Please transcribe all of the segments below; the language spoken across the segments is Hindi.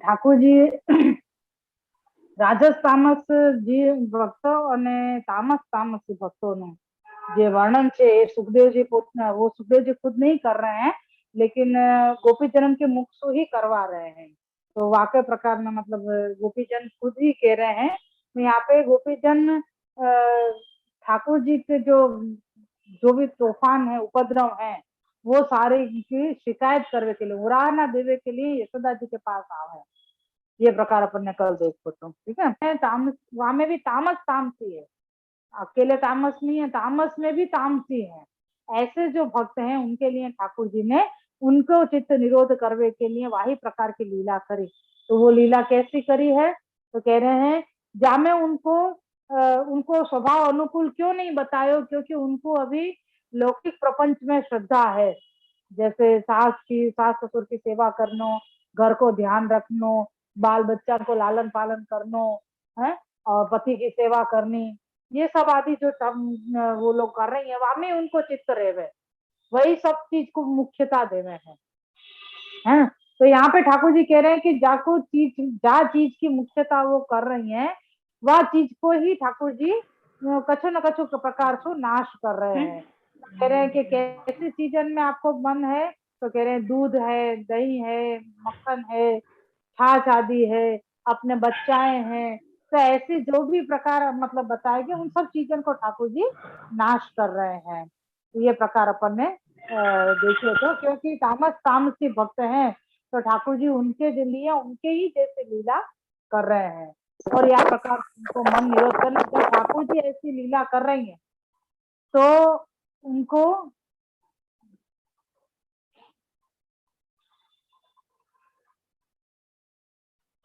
ઠાકોર જી રાજસ તામસ जी भक्तों અને तामस तामसी भक्तों જે વર્ણન છે એ સુખદેવ जी वो सुखदेव जी खुद नहीं कर रहे हैं, लेकिन गोपीजन के मुख से ही करवा रहे हैं। तो वाकई प्रकार में मतलब गोपीजन खुद ही कह रहे हैं। तो यहाँ पे गोपीजन ठाकुर जी के जो भी तूफान है, उपद्रव है, वो सारे की शिकायत करने के लिए, उड़ाना देवे के लिए यशोदा जी के पास आए हैं। ये प्रकार अपन ने कल देखो तो ठीक है। तामस वहां में भी तामस तामसी है, अकेले तामस नहीं है, तामस में भी तामसी है। ऐसे जो भक्त हैं उनके लिए ठाकुर जी ने उनको चित्त निरोध करने के लिए वही प्रकार की लीला करी। तो वो लीला कैसी करी है तो कह रहे हैं जामे उनको स्वभाव अनुकूल क्यों नहीं बतायो, क्योंकि उनको अभी लौकिक प्रपंच में श्रद्धा है। जैसे सास ससुर की सेवा करनो, घर को ध्यान रखनो, बाल बच्चा को लालन पालन करनो है, और पति की सेवा करनी, ये सब आदि जो वो लोग कर रही है वहां में उनको चित्त रेवे, वही सब चीज को मुख्यता देवे है। तो यहाँ पे ठाकुर जी कह रहे हैं कि जा चीज की मुख्यता वो कर रही है, वह चीज को ही ठाकुर जी कछु न कछु प्रकार से नाश कर रहे हैं। कह रहे हैं कि कैसी सीजन में आपको मन है, तो कह रहे हैं दूध है, दही है, मक्खन है, छाछ आदि है, अपने बच्चाएं हैं, तो ऐसी जो भी प्रकार मतलब बताए गए उन सब चीजों को ठाकुर जी नाश कर रहे हैं। तो ये प्रकार अपन ने देखे तो, क्योंकि तामस तामसी भक्त हैं तो ठाकुर जी उनके लिए उनके ही जैसे लीला कर रहे हैं। और यह प्रकार उनको मन निरोध करना, जब ठाकुर जी ऐसी लीला कर रही हैं तो उनको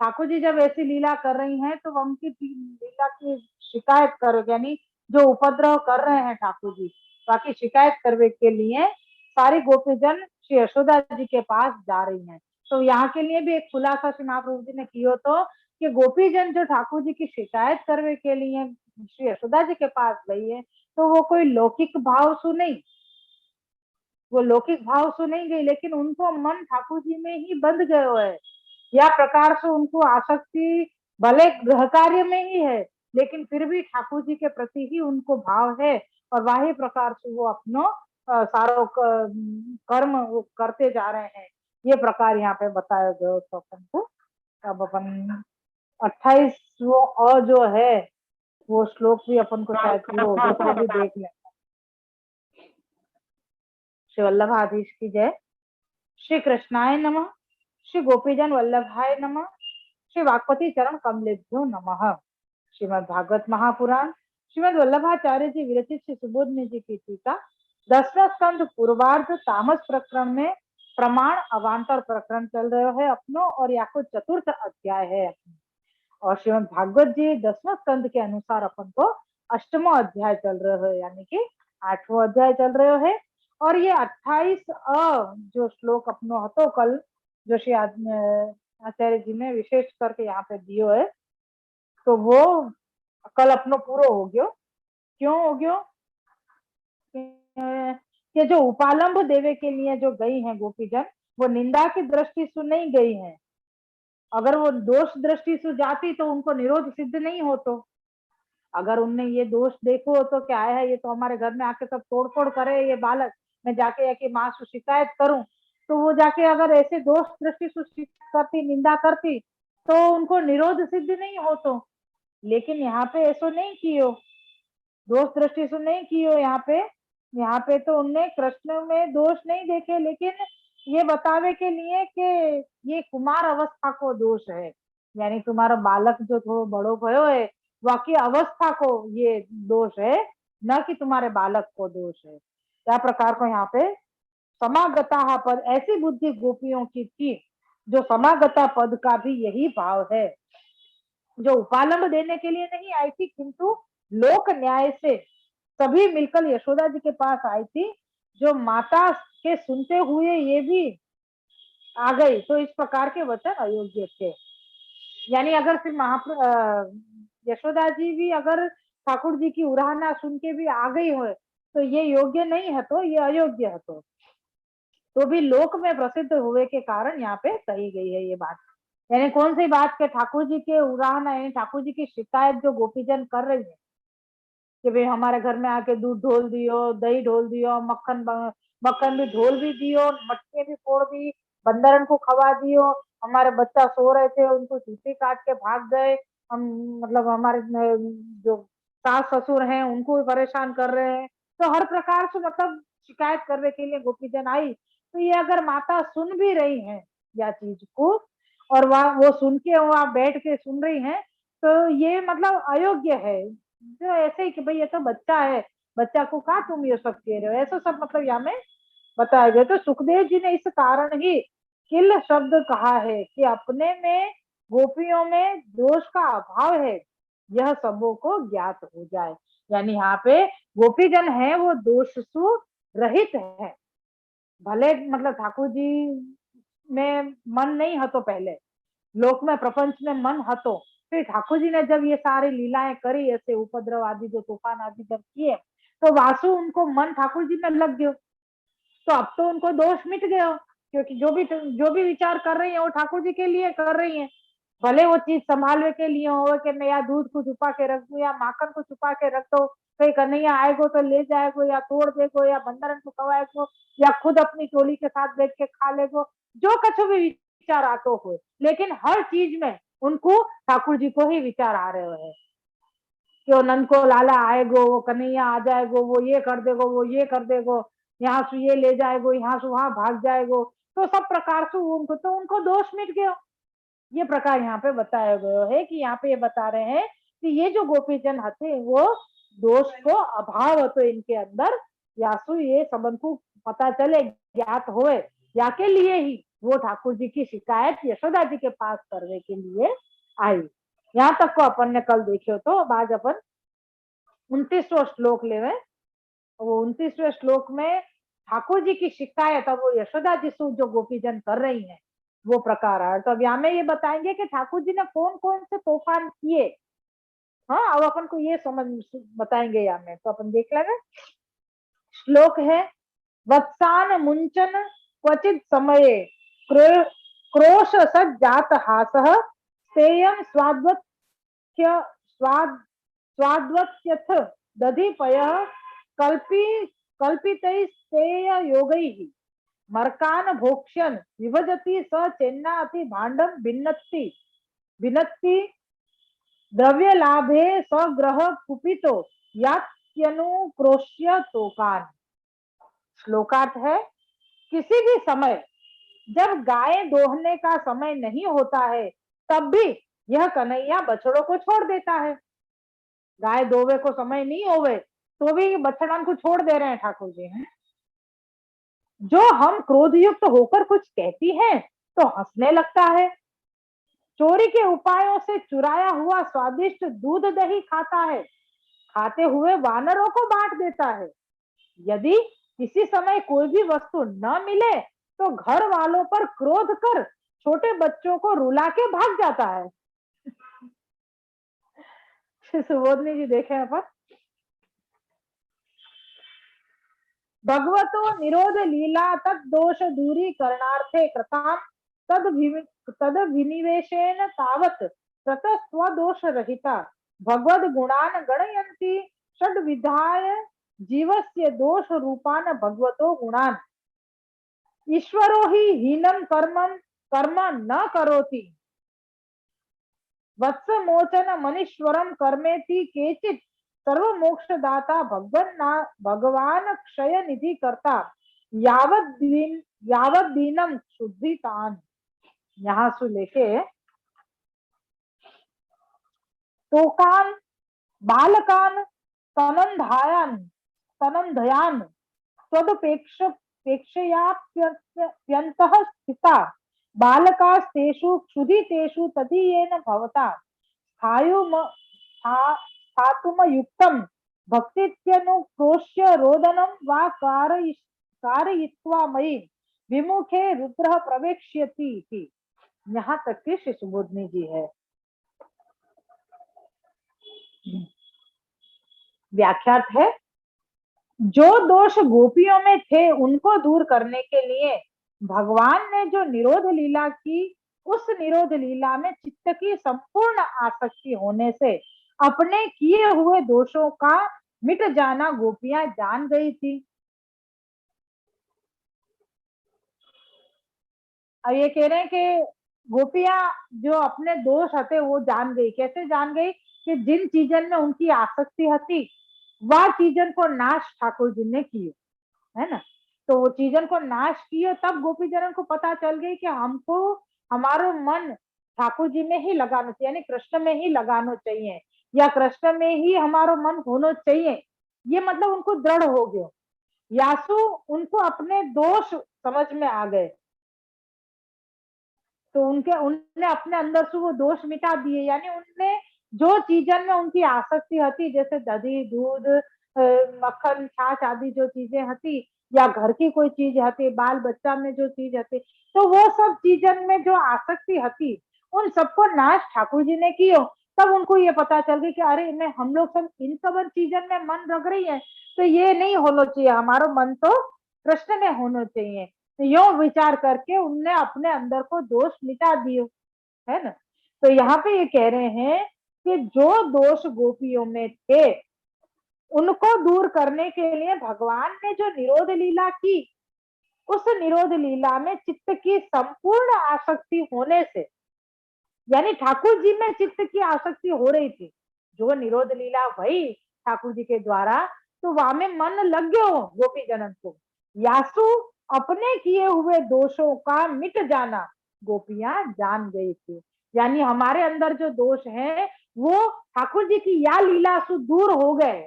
ठाकुर जी जब ऐसी लीला कर रही हैं तो उनकी लीला की शिकायत करो, यानी जो उपद्रव कर रहे हैं ठाकुर जी, बाकी शिकायत करने के लिए सारी गोपीजन श्री यशोदा जी के पास जा रही हैं। तो यहाँ के लिए भी एक खुलासा श्री महाप्रभु जी ने किया तो कि गोपीजन जो ठाकुर जी की शिकायत करने के लिए श्री यशोदा जी के पास गई है, तो वो कोई लौकिक भाव सु नहीं, वो लौकिक भाव सु नहीं गई, लेकिन उनको मन ठाकुर जी में ही बंध गयो है। या प्रकार से उनको आसक्ति भले गृह कार्य में ही है, लेकिन फिर भी ठाकुर जी के प्रति ही उनको भाव है, और वही प्रकार से वो अपनो सारो कर्म वो करते जा रहे हैं। ये प्रकार यहाँ पे बताया गया तो अपन को। अब अपन 28 और जो है वो श्लोक भी अपन को शायद पूरा हो गया तो अभी देख लें। श्री वल्लभाधीश की जय। श्री कृष्णाय नमः। श्री गोपीजन वल्लभाय नमः। श्री वाक्पति चरण कमलेभ्यो नमः। श्रीमद् भागवत महापुराण श्रीमद् वल्लभाचार्य जी विरचित श्री सुबोधनी जी की टीका 10वां स्कंद पूर्वार्ध तामस प्रकरण में प्रमाण अवान्तर प्रकरण चल रहे है अपनो, और या को चतुर्थ अध्याय है। और श्रीमद् भागवत जी 10वां स्कंद के अनुसार अपन को 8वां अध्याय चल रहे है, यानी कि 8वां अध्याय चल रहे है। और ये 28 जो श्लोक अपनो हतो कल, जो श्री आचार्य जी ने विशेष करके यहाँ पे दियो है, तो वो कल अपनो पूरा हो गयो। क्यों हो गयो कि जो उपालंब देवे के लिए जो गई हैं गोपीजन, वो निंदा की दृष्टि से नहीं गई हैं। अगर वो दोष दृष्टि से जाती तो उनको निरोध सिद्ध नहीं होतो। अगर उनने ये दोष देखो तो क्या है, ये तो हमारे घर में आके सब तोड़ फोड़ करे ये बालक, मैं जाके आके माँ से शिकायत करूं, तो वो जाके अगर ऐसे दोष दृष्टि से शिकायत करती, निंदा करती, तो उनको निरोध सिद्ध नहीं होतो। लेकिन यहाँ पे ऐसा नहीं कियो, दोष दृष्टि से नहीं कियो। यहाँ पे तो उनने कृष्ण में दोष नहीं देखे, लेकिन ये बतावे के लिए कि ये कुमार अवस्था को दोष है, यानी तुम्हारा बालक जो थोड़ा बड़ो भयो है वाकई अवस्था को ये दोष है, न कि तुम्हारे बालक को दोष है। क्या प्रकार को यहाँ पे समागता पद, ऐसी बुद्धि गोपियों की थी जो समागता पद का भी यही भाव है, जो उपालंब देने के लिए नहीं आई थी, किंतु लोक न्याय से सभी मिलकर यशोदा जी के पास आई थी, जो माता के सुनते हुए ये भी आ गई, तो इस प्रकार के वचन अयोग्य थे। यानी अगर फिर यशोदा जी भी अगर ठाकुर जी की उराहना सुन के भी आ गई हो, तो ये योग्य नहीं है, तो ये अयोग्य है। तो भी लोक में प्रसिद्ध हुए के कारण यहाँ पे कही गई है ये बात। यानी कौन सी बात के ठाकुर जी के उड़ाना, यानी ठाकुर जी की शिकायत जो गोपीजन कर रही है कि भाई हमारे घर में आके दूध ढोल दियो, दही ढोल दियो, मक्खन भी ढोल भी दियो, मटके भी फोड़ दी, बंदरन को खवा दियो, हमारे बच्चा सो रहे थे उनको चूटी काट के भाग गए, हम मतलब हमारे जो सास ससुर हैं उनको भी परेशान कर रहे हैं। तो हर प्रकार से मतलब शिकायत करने के लिए गोपीजन आई। तो ये अगर माता सुन भी रही है या चीज को, और वह वो सुन के वहां बैठ के सुन रही है, तो ये मतलब अयोग्य है। जो ऐसे ही कि भाई ये तो बच्चा है, बच्चा को कहा तुम ये सब कह रहे हो, ऐसा सब मतलब यहाँ में बताया गया। तो सुखदेव जी ने इस कारण ही किल शब्द कहा है कि अपने में गोपियों में दोष का अभाव है, यह सबों को ज्ञात हो जाए। यानी यहाँ पे गोपीजन है वो दोष सु रहित है। भले मतलब ठाकुर जी में मन नहीं हतो, पहले लोक में प्रपंच में मन हतो, फिर ठाकुर जी ने जब ये सारी लीलाएं करी, ऐसे उपद्रव आदि जो तूफान आदि जब किए, तो वासु उनको मन ठाकुर जी में लग गयो। तो अब तो उनको दोष मिट गया, क्योंकि जो भी विचार कर रही है वो ठाकुर जी के लिए कर रही है। भले वो चीज संभालने के लिए हो कि मैं या दूध को छुपा के रख दू या माखन को छुपा के रख दो, कहीं कन्हैया आएगो तो ले जाएगो या तोड़ देगो या बंदरन को खवाएगो या खुद अपनी टोली के साथ बैठ के खा लेगो, जो कछु भी विचार आतो हो, लेकिन हर चीज में उनको ठाकुर जी को ही विचार आ रहे हैं कि वो नंद को लाला आएगो, वो कन्हैया आ जाएगो, वो ये कर देगो, वो ये कर देगो, यहाँ से ये ले जाएगो, यहाँ से वहां भाग जाएगो। तो सब प्रकार से उनको दोष मिट गया। ये प्रकार यहाँ पे बताया गया है कि यहाँ पे ये बता रहे हैं कि ये जो गोपीजन हथे वो दोष को अभाव हो तो इनके अंदर, यासु ये सबन को पता चले ज्ञात होए, या के लिए ही वो ठाकुर जी की शिकायत यशोदा जी के पास करने के लिए आई। यहाँ तक को अपन ने कल देखियो। तो आज अपन 29वां श्लोक लेवे। वो 29वें श्लोक में ठाकुर जी की शिकायत अब वो यशोदा जी से जो गोपीजन कर रही हैं वो प्रकार है। तो अब यहाँ में ये बताएंगे कि ठाकुर जी ने कौन कौन से तूफान किए। हाँ, अब अपन को ये समझ बताएंगे यहाँ में, तो अपन देख लेंगे। श्लोक है, वत्सान मुंचन क्वचित समये क्रोश सज्जात हासः सेयं स्वाद्वत्यथ दधिपयः कल्पी कल्पितैस्तेय योगैः मर्कान भोक्ष्यन् विभजति स चेन्नाति भाण्डं भिन्नत्ति द्रव्य लाभे सग्रह कुपितो यात्यनुक्रोश्य तोकान। श्लोकार्थ है, किसी भी समय जब गाय दोहने का समय नहीं होता है तब भी यह कन्हैया बछड़ों को छोड़ देता है। गाय दोवे को समय नहीं होवे तो भी बछड़न को छोड़ दे रहे हैं ठाकुर जी हैं। जो हम क्रोधयुक्त होकर कुछ कहती हैं तो हंसने लगता है। चोरी के उपायों से चुराया हुआ स्वादिष्ट दूध दही खाता है, खाते हुए वानरों को बांट देता है। यदि किसी समय कोई भी वस्तु न मिले तो घर वालों पर क्रोध कर छोटे बच्चों को रुला के भाग जाता है। सुबोधनी जी देखे यहाँ पर, भगवतो निरोध लीला तद दोष दूरी करणार्थे कृतां तद विनिवेशेन तावत ततः स्वदोष रहिता भगवद गुणान गणयन्ति षड विधाय जीवस्य दोष रूपान भगवतो गुणान। ईश्वरो ही हीनम कर्म न करोति वत्स मोचन मनीश्वरम कर्मेति केचित सर्व मोक्षदाता भगवान क्षय निधि करता यावत दीनम शुद्धितान। यहाँ से लेके तोकान बालकान तनंधयान तदपेक्षयाप्यन्तः स्थिता बालकास्तेषु क्षुधितेषु तदीयेन भवता स्थातुमयुक्तं भक्तित्यनुक्रोश्य रोदनं वा कारयित्वा मयि विमुखे रुद्रः प्रवेक्ष्यति। यहाँ तक की श्री सुबोधनी जी है। व्याख्यात है, जो दोष गोपियों में थे उनको दूर करने के लिए भगवान ने जो निरोध लीला की उस निरोध लीला में चित्त की संपूर्ण आसक्ति होने से अपने किए हुए दोषों का मिट जाना गोपियां जान गई थी। अब ये कह रहे हैं कि गोपियां जो अपने दोष हते वो जान गई। कैसे जान गई? कि जिन चीजन में उनकी आसक्ति हती वह चीजन को नाश ठाकुर जी ने कियो, है ना। तो वो चीजन को नाश कियो, तब गोपी जनन को पता चल गई कि हमको हमारो मन ठाकुर जी में ही लगाना चाहिए, यानी कृष्ण में ही लगाना चाहिए, या कृष्ण में ही हमारो मन होना चाहिए। ये मतलब उनको दृढ़ हो गयो। यासु उनको अपने दोष समझ में आ गए, तो उनके उनने अपने अंदर से वो दोष मिटा दिए। यानी उनने जो चीजन में उनकी आसक्ति हती, जैसे दही दूध मक्खन छाछ आदि जो चीजें हती, या घर की कोई चीज हती, बाल बच्चा में जो चीज हती, तो वो सब चीजन में जो आसक्ति हती उन सबको नाश ठाकुर जी ने कियो। तब उनको ये पता चल गई कि अरे मैं हम लोग सब इन सब चीजन में मन रख रही है, तो ये नहीं होना चाहिए, हमारा मन तो कृष्ण में होना चाहिए। तो यो विचार करके उनने अपने अंदर को दोष मिटा दियो, है ना। तो यहाँ पे ये कह रहे हैं कि जो दोष गोपियों में थे उनको दूर करने के लिए भगवान ने जो निरोध लीला की, उस निरोध लीला में चित्त की संपूर्ण आसक्ति होने से, यानी ठाकुर जी में चित्त की आसक्ति हो रही थी, जो निरोध लीला भई ठाकुर जी के द्वारा, तो वहां में मन लग गयो गोपी जनन को। यासु अपने किए हुए दोषों का मिट जाना गोपियां जान गई थी। यानी हमारे अंदर जो दोष है वो ठाकुर जी की या लीला सु दूर हो गए।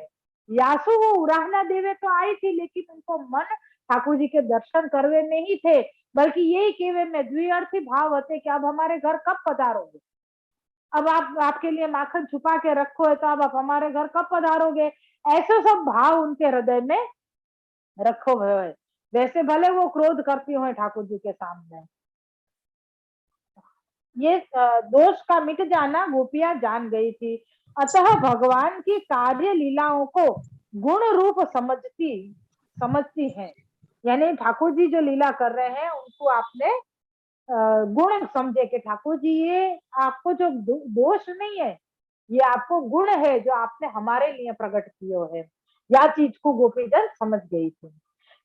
यासु वो उराहना देवे तो आई थी, लेकिन उनको मन ठाकुर जी के दर्शन करवे में ही थे, बल्कि यही केवे में द्विअर्थी भाव होते कि अब हमारे घर कब पधारोगे, अब आप आपके लिए माखन छुपा के रखो है, तो अब आप हमारे घर कब पधारोगे, ऐसे सब भाव उनके हृदय में रखो हुए। वैसे भले वो क्रोध करती हो ठाकुर जी के सामने। ये दोष का मिट जाना गोपियां जान गई थी। अतः भगवान की कार्य लीलाओं को गुण रूप समझती समझती हैं। यानी ठाकुर जी जो लीला कर रहे हैं उनको आपने गुण समझे कि ठाकुर जी ये आपको जो दोष नहीं है, ये आपको गुण है जो आपने हमारे लिए प्रकट किए है। या चीज को गोपीजन समझ गई थी।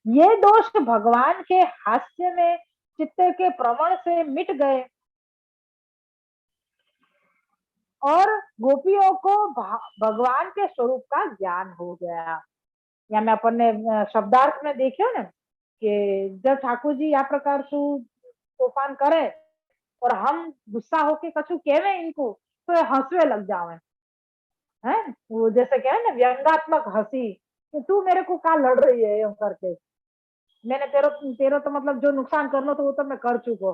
ये दोष भगवान के हास्य में चित्त के प्रवण से मिट गए और गोपियों को भगवान के स्वरूप का ज्ञान हो गया। या मैं अपन ने शब्दार्थ में देखियो ना कि जब ठाकुर जी या प्रकार से तूफान करे और हम गुस्सा होके कछु कहवे इनको, तो ये हंसवे लग जावे हैं। वो जैसे कहे ना व्यंगात्मक हंसी कि तू मेरे को क्या लड़ रही है यूं करके, मैंने तेरो तेरो तो मतलब जो नुकसान करना तो वो तो मैं कर चुको,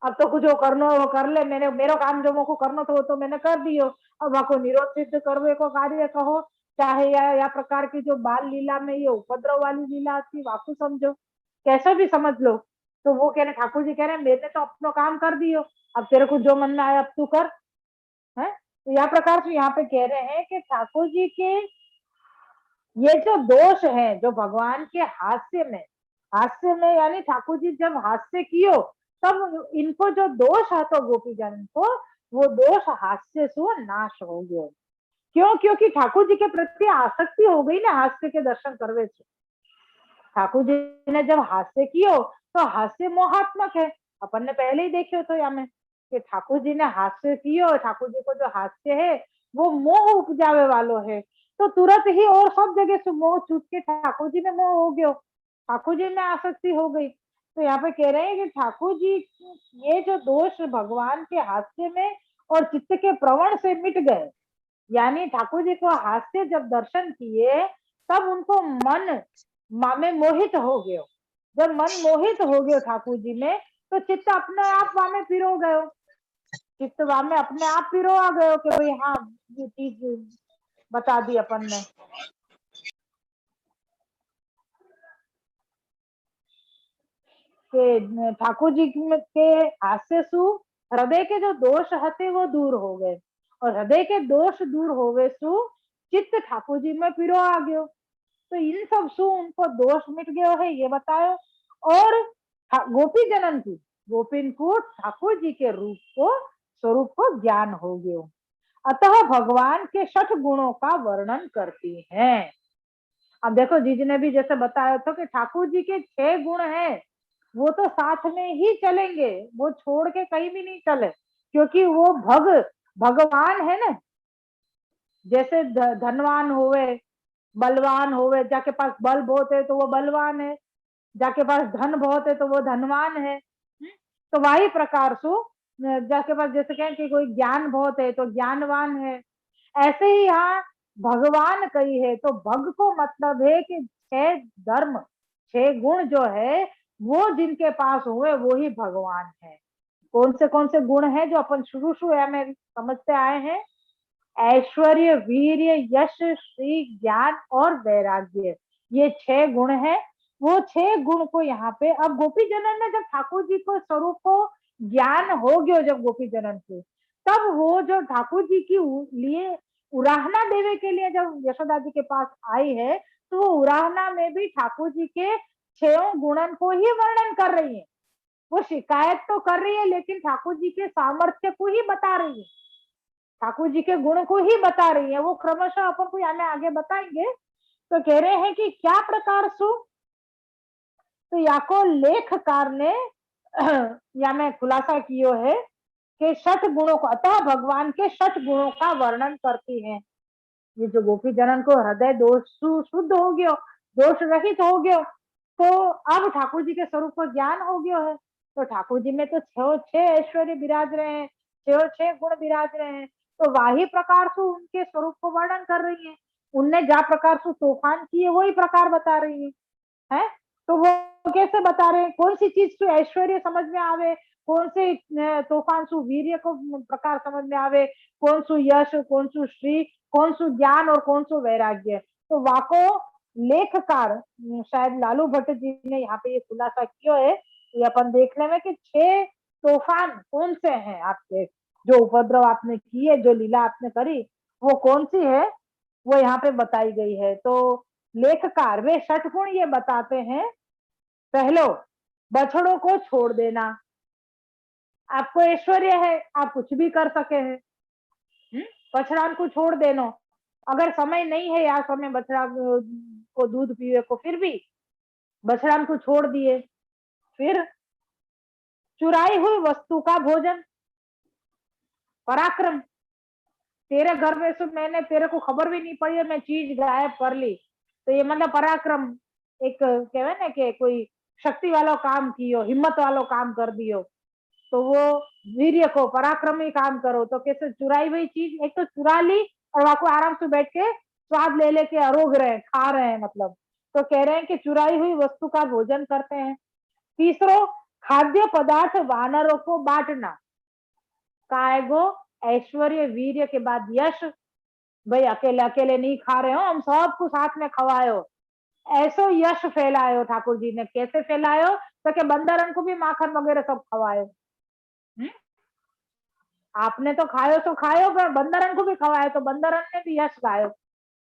अब तो कुछ वो करना वो कर ले, मैंने मेरो काम जो मुझको करना था वो तो मैंने कर दियो। अब वहाँ को निरोध सिद्ध करवे को कार्य कहो, चाहे या प्रकार की जो बाल लीला में ये उपद्रव वाली लीला थी वाकू समझो, कैसे भी समझ लो। तो वो कह रहे ठाकुर जी कह रहे मैंने तो अपना काम कर दियो, अब तेरे को जो मन में आया अब तू कर, है। तो यह प्रकार से यहाँ पे कह रहे हैं कि ठाकुर जी के ये जो दोष है जो भगवान के हास्य में यानी ठाकुर जी जब हास्य कियो तब इनको जो दोष है तो गोपी जन को वो दोष हास्य से नाश हो गयो। क्यों? क्योंकि ठाकुर जी के प्रति आसक्ति हो गई ना हास्य के दर्शन करवे से। ठाकुर जी ने जब हास्य कियो तो हास्य मोहात्मक है, अपन ने पहले ही देखे तो या में कि ठाकुर जी ने हास्य कियो, ठाकुर जी को जो हास्य है वो मोह उपजावे वालो है, तो तुरंत ही और सब जगह से मोह छूट के ठाकुर जी में मोह हो गयो, ठाकुर जी में आसक्ति हो गई। तो यहाँ पे कह रहे हैं कि ठाकुर जी ये जो दोष भगवान के हास्य में और चित्त के प्रवण से मिट गए। यानी ठाकुर जी को हास्य जब दर्शन किए तब उनको मन में मोहित हो गयो। जब मन मोहित हो गयो ठाकुर जी में तो चित्त अपने आप वहां में पिरो गयो, चित्त वहां में अपने आप पिरो आ गयो कि भाई हाँ ये चीज बता दी अपन ने कि ठाकुर जी के हास्य सु हृदय के जो दोष हते वो दूर हो गए और हृदय के दोष दूर होवे सु चित्त ठाकुर जी में पिरो आ गयो। तो इन सब सु उनको दोष मिट गयो है ये बतायो। और गोपी जनन की गोपिन को ठाकुर जी के रूप को स्वरूप को ज्ञान हो गयो। अतः भगवान के 6 गुणों का वर्णन करती हैं। अब देखो जीजी ने भी जैसे बताया था कि ठाकुर जी के 6 गुण हैं, वो तो साथ में ही चलेंगे, वो छोड़ के कहीं भी नहीं चले, क्योंकि वो भगवान है ना। जैसे धनवान होवे, बलवान होवे, जाके पास बल बहुत है तो वो बलवान है, जाके पास धन बहुत है तो वो धनवान है। तो वही प्रकार से जाके पास जैसे कहें कि कोई ज्ञान बहुत है तो ज्ञानवान है। ऐसे ही यहाँ भगवान कही है तो भग को मतलब है कि 6 धर्म, 6 गुण जो है वो जिनके पास हुए वो ही भगवान है। कौन से गुण है जो अपन शुरू शुरू में समझते आए हैं? ऐश्वर्य, वीर्य, यश, श्री, ज्ञान और वैराग्य, ये 6 गुण है। वो 6 गुण को यहाँ पे अब गोपी जनन ने जब ठाकुर जी को स्वरूप को ज्ञान हो गयो, जब गोपी जनन को, तब वो जो ठाकुर जी की लिए उराहना देवे के लिए जब यशोदा जी के पास आई है, तो वो उराहना में भी ठाकुर जी के 6 गुणन को ही वर्णन कर रही है। वो शिकायत तो कर रही है लेकिन ठाकुर जी के सामर्थ्य को ही बता रही है, ठाकुर जी के गुण को ही बता रही है। वो क्रमशः अपन को हमें आगे बताएंगे। तो कह रहे हैं कि क्या प्रकार सु, तो याको लेखकार ने या में खुलासा कियो है कि 6 गुणों को, अतः भगवान के 6 गुणों का वर्णन करती है। ये जो गोपी जनन को हृदय दोष शुद्ध हो गयो, दोष रहित हो गयो, तो अब ठाकुर जी के स्वरूप को ज्ञान हो गयो है। तो ठाकुर जी में तो 6 ऐश्वर्य विराज रहे हैं, 6 गुण विराज रहे हैं, तो वही प्रकार से उनके स्वरूप को वर्णन कर रही है। उनने जा प्रकार से तूफान किए वही प्रकार बता रही है। तो वो कैसे बता रहे हैं? कौन सी चीज से ऐश्वर्य समझ में आवे, कौन से तूफान सु वीर्य को प्रकार समझ में आवे, कौन सु यश, कौन सु श्री, कौन सु ज्ञान और कौन सु वैराग्य। तो वाको लेखकार शायद लालू भट्ट जी ने यहाँ पे ये खुलासा किया है। ये अपन देखने में कि 6 तूफान कौन से हैं आपके, जो उपद्रव आपने किए, जो लीला आपने करी, वो कौन सी है, वो यहाँ पे बताई गई है। तो लेखकार वे 6 गुण ये बताते हैं। पहलो, बछड़ों को छोड़ देना। आपको ऐश्वर्य है, आप कुछ भी कर सके हैं, बछड़ा को छोड़ देनो। अगर समय नहीं है या समय बछड़ा को दूध पीवे को, फिर भी बछड़ा को छोड़ दिए। फिर चुराई हुई वस्तु का भोजन, पराक्रम। तेरे घर में से मैंने, तेरे को खबर भी नहीं पड़ी, मैं चीज गायब कर ली, तो ये मतलब पराक्रम। एक कहवे ना कि कोई शक्ति वाला काम कियो, हिम्मत वालो काम कर दियो, तो वो वीर्य को, पराक्रमी काम करो। तो कैसे चुराई हुई चीज एक तो चुरा ली और वहां को आराम से बैठ के स्वाद ले लेके अरोग रहे, खा रहे हैं मतलब। तो कह रहे हैं कि चुराई हुई वस्तु का भोजन करते हैं। तीसरो, खाद्य पदार्थ वानरों को बांटना। कायगो ऐश्वर्य वीर्य के बाद यश, भाई अकेले अकेले नहीं खा रहे हो, हम सबको साथ में खवायो, ऐसो यश फैलायो ठाकुर जी ने। कैसे फैलायो? तो कि बंदरन को भी माखन वगैरह सब खवायो। आपने तो खायो पर बंदरन को भी खवायो, तो बंदरन ने भी यश गायो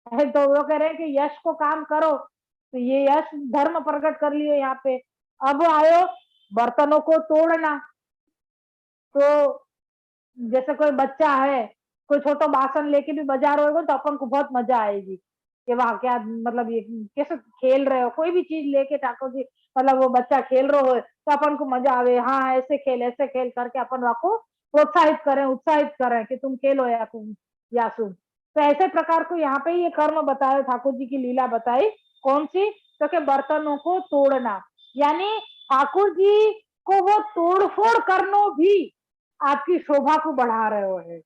है। तो वो कह रहे हैं कि यश को काम करो, तो ये यश धर्म प्रकट कर लियो यहाँ पे। अब आयो बर्तनों को तोड़ना। तो जैसे कोई बच्चा है, कोई छोटा बासन लेके भी बाजार होगा तो अपन को बहुत मजा आएगी कि वाह क्या, मतलब ये कैसे खेल रहे हो, कोई भी चीज लेके ठाकुर जी, मतलब वो बच्चा खेल रहे हो तो अपन को मजा आवे, हाँ ऐसे खेल करके अपन आपको प्रोत्साहित करें, उत्साहित करें कि तुम खेलो या तुम या सुन। तो ऐसे प्रकार को यहाँ पे ये कर्म बताया, ठाकुर जी की लीला बताई। कौन सी? तो के बर्तनों को तोड़ना, यानी ठाकुर जी को वो तोड़फोड़ करनो भी आपकी शोभा को बढ़ा रहे हो है।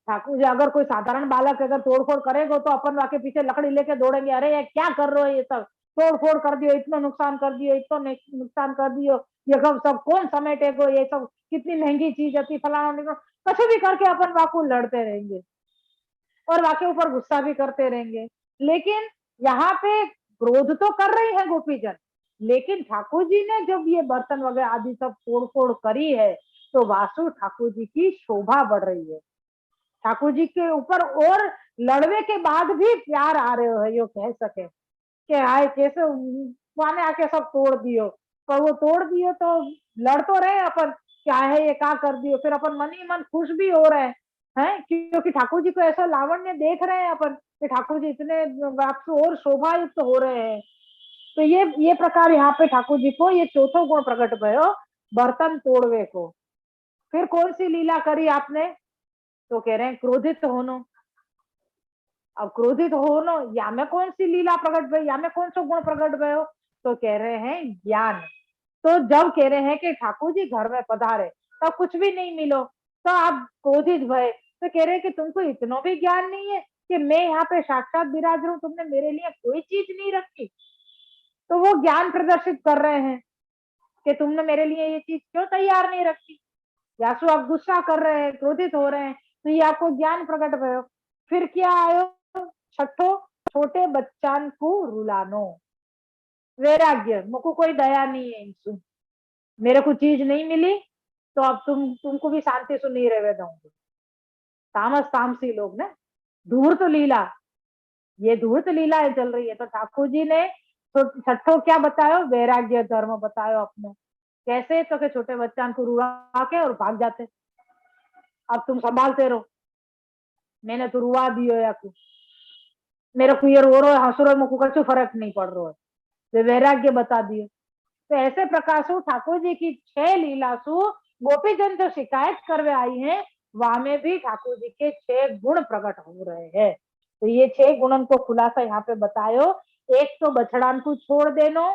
ठाकुर जी, अगर कोई साधारण बालक अगर तोड़फोड़ करेगा तो अपन वाके पीछे लकड़ी लेके दौड़ेंगे, अरे ये क्या कर रहे हो, ये सब तोड़फोड़ कर दियो, इतना नुकसान कर दियो, इतना नुकसान कर दियो, ये सब कौन समेटेगो, ये सब कितनी महंगी चीज होती, फलाना कुछ भी करके अपन वाकू लड़ते रहेंगे और वाके ऊपर गुस्सा भी करते रहेंगे। लेकिन यहाँ पे क्रोध तो कर रही है गोपीजन, लेकिन ठाकुर जी ने जब ये बर्तन वगैरह आदि सब तोड़ फोड़ करी है, तो वासु ठाकुर जी की शोभा बढ़ रही है। ठाकुर जी के ऊपर और लड़वे के बाद भी प्यार आ रहे हो है, यो कह सके कि आए कैसे माने आके सब तोड़ दियो, पर वो तोड़ दियो तो लड़ तो रहे अपन, क्या है ये, क्या कर दियो, फिर अपन मन ही मन खुश भी हो रहे हैं, क्योंकि ठाकुर जी को ऐसा लावण्य देख रहे हैं अपन कि ठाकुर जी इतने आपसे और शोभा युक्त हो रहे हैं। तो ये प्रकार यहाँ पे ठाकुर जी को ये चौथो गुण प्रकट भयो, बर्तन तोड़वे को। फिर कौन सी लीला करी आपने, तो कह रहे हैं क्रोधित होनो। अब क्रोधित होनो या में कौन सी लीला प्रकट भई, या में कौन सा गुण प्रकट भयो, तो कह रहे हैं ज्ञान। तो जब कह रहे हैं कि ठाकुर जी घर में पधारे तब कुछ भी नहीं मिलो, तो आप क्रोधित भय, तो कह रहे हैं कि तुमको इतना भी ज्ञान नहीं है कि मैं यहाँ पे साक्षात विराज रहा हूँ, तुमने मेरे लिए कोई चीज नहीं रखी। तो वो ज्ञान प्रदर्शित कर रहे हैं कि तुमने मेरे लिए ये चीज क्यों तैयार नहीं रखी। यासु आप गुस्सा कर रहे हैं, क्रोधित हो रहे हैं, तो ये आपको ज्ञान प्रकट भयो। फिर क्या आयो, छठो, छोटे बच्चान को रुलानो, वैराग्य, मुझको कोई दया नहीं है इनसे, मेरे को चीज नहीं मिली तो अब तुमको भी शांति से नहीं रह दूंगी। तामस तामसी लोग ना, धूर्त लीला, ये धूर्त लीला चल रही है। तो ठाकुर जी ने छठो क्या बतायो, वैराग्य धर्म बतायो अपने। कैसे, तो के छोटे बच्चा को रुआ के और भाग जाते, अब तुम संभालते रहो, मैंने तो रुआ दियो या कुछ, मेरे को ये रो रहा हंस रो, मुझको कुछ फर्क नहीं पड़ रहा है, तो वैराग्य बता दिए। तो ऐसे प्रकार से ठाकुर जी की 6 लीला सु गोपीजन जो शिकायत करवे आई है, वहां में भी ठाकुर जी के 6 गुण प्रकट हो रहे हैं। तो ये 6 गुणन को खुलासा यहाँ पे बतायो। एक तो बछड़ान को छोड़ देनो,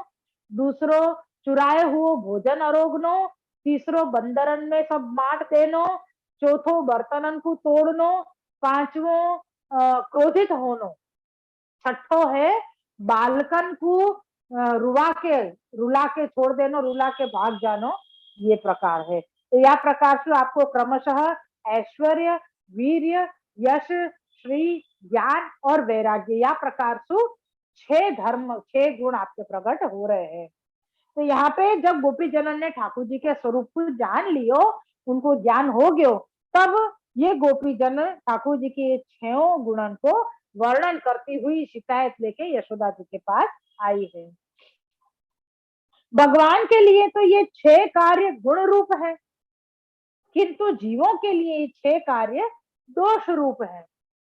दूसरो चुराए हुए भोजन अरोगनो, तीसरो बंदरन में सब बांट देनो, चौथो बर्तनन को तोड़नो, पांचवो क्रोधित होनो, छठो है बालकन को रुला के छोड़ देनो, रुला के भाग जानो, ये प्रकार है। तो यह प्रकार से आपको क्रमशः ऐश्वर्य, वीर्य, यश, श्री, ज्ञान और वैराग्य, या प्रकार से 6 धर्म, 6 गुण आपके प्रकट हो रहे हैं। तो यहाँ पे जब गोपी जनन ने ठाकुर जी के स्वरूप को जान लियो, उनको ज्ञान हो गयो, तब ये गोपी जन ठाकुर जी के 6 गुणन को वर्णन करती हुई शिकायत लेके यशोदा जी के पास आई है। भगवान के लिए तो ये 6 कार्य गुण रूप है, किंतु जीवों के लिए ये 6 कार्य दोष रूप है।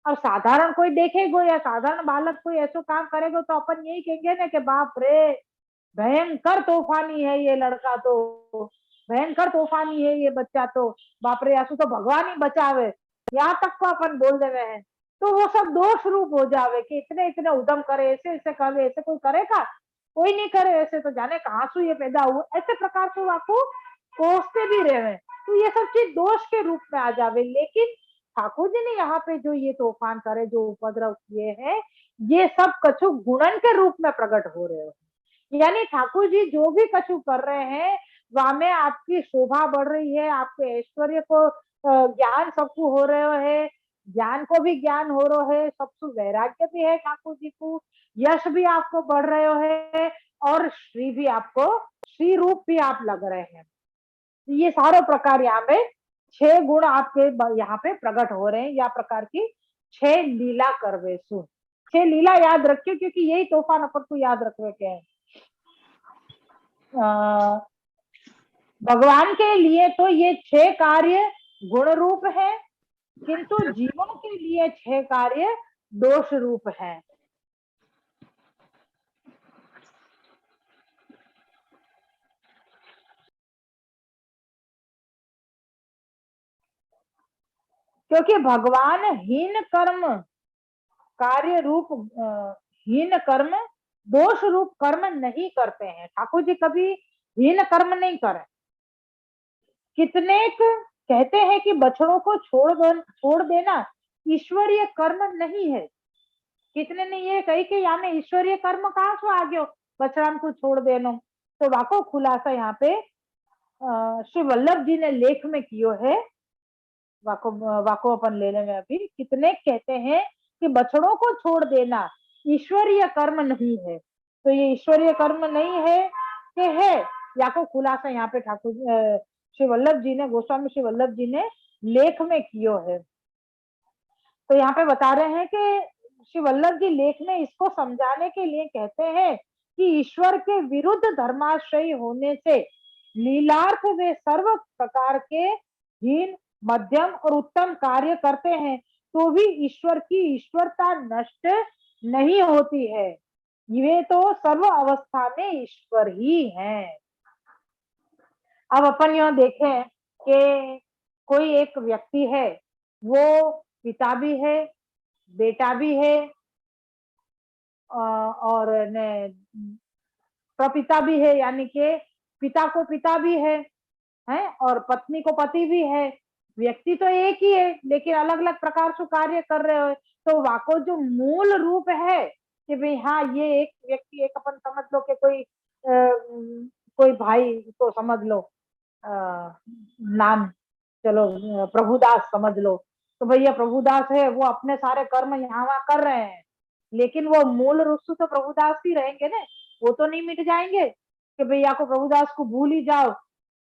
अब साधारण कोई देखेगा या साधारण बालक कोई ऐसा काम करेगा तो अपन यही कहेंगे ना कि बाप रे, भयंकर तूफानी है ये लड़का, तो भयंकर तूफानी है ये बच्चा, तो बाप रे ऐसा तो भगवान ही बचावे, यहाँ तक को अपन बोल देवे हैं। तो वो सब दोष रूप हो जावे कि इतने इतने उदम करे, ऐसे ऐसे करे, ऐसे कोई करेगा, कोई नहीं करे, ऐसे तो जाने कहाँ से ये पैदा हुआ, ऐसे प्रकार से आपको कोसते भी रहे। तो ये सब चीज दोष के रूप में आ जावे। लेकिन ठाकुर जी ने यहाँ पे जो ये तूफान करे, जो उपद्रव किए हैं, ये सब कछु गुणन के रूप में प्रकट हो रहे हो। यानी ठाकुर जी जो भी कछु कर रहे हैं, वहां में आपकी शोभा बढ़ रही है, आपके ऐश्वर्य को ज्ञान सबको हो रहे है, ज्ञान को भी ज्ञान हो रहा है, सबको वैराग्य भी है ठाकुर जी को, यश भी आपको बढ़ रहे है, और श्री भी आपको, श्री रूप भी आप लग रहे हैं। ये सारे प्रकार यहाँ पे 6 गुण आपके यहाँ पे प्रकट हो रहे हैं, या प्रकार की 6 लीला करवे सु। 6 लीला याद रखियो, क्योंकि यही तूफान अपन को याद रखवे के हैं। भगवान के लिए तो ये 6 कार्य गुण रूप है, किंतु जीवों के लिए 6 कार्य दोष रूप है। क्योंकि भगवान हीन कर्म कार्य रूप, हीन कर्म दोष रूप कर्म नहीं करते हैं। ठाकुर जी कभी हीन कर्म नहीं करे। कितने कहते हैं कि बछड़ों को छोड़ देना ईश्वरीय कर्म नहीं है। कितने ने ये कही कि यहाँ में ईश्वरीय कर्म कहाँ से आ गयो, बछड़ान को छोड़ देनो। तो वाको खुलासा यहाँ पे श्री वल्लभ जी ने लेख में कियो है। वाको अपन ले लेंगे अभी। कितने कहते हैं कि बछड़ों को छोड़ देना ईश्वरीय कर्म नहीं है। तो ये ईश्वरीय कर्म नहीं है कि है, या को खुलासा यहाँ पे ठाकुर श्री वल्लभ जी ने, गोस्वामी श्री वल्लभ जी ने लेख में कियो है। तो यहाँ पे बता रहे हैं कि श्री वल्लभ जी लेख में इसको समझाने के लिए कहते हैं कि ईश्वर के विरुद्ध धर्माश्रयी होने से लीलार्थ वे सर्व प्रकार के हीन, मध्यम और उत्तम कार्य करते हैं तो भी ईश्वर की ईश्वरता नष्ट नहीं होती है। वे तो सर्व अवस्था में ईश्वर ही हैं। अब अपन यह देखें कि कोई एक व्यक्ति है, वो पिता भी है, बेटा भी है, और प्रपिता भी है, यानी कि पिता को पिता भी है, और पत्नी को पति भी है। व्यक्ति तो एक ही है, लेकिन अलग अलग प्रकार से कार्य कर रहे हो। तो वाको जो मूल रूप है कि भाई हाँ ये एक व्यक्ति, एक अपन समझ लो कि कोई भाई तो समझ लो, नाम चलो प्रभुदास समझ लो, तो भैया प्रभुदास है, वो अपने सारे कर्म यहाँ वहां कर रहे हैं, लेकिन वो मूल रूप से तो प्रभुदास ही रहेंगे ना, वो तो नहीं मिट जाएंगे कि भैया को प्रभुदास को भूल ही जाओ।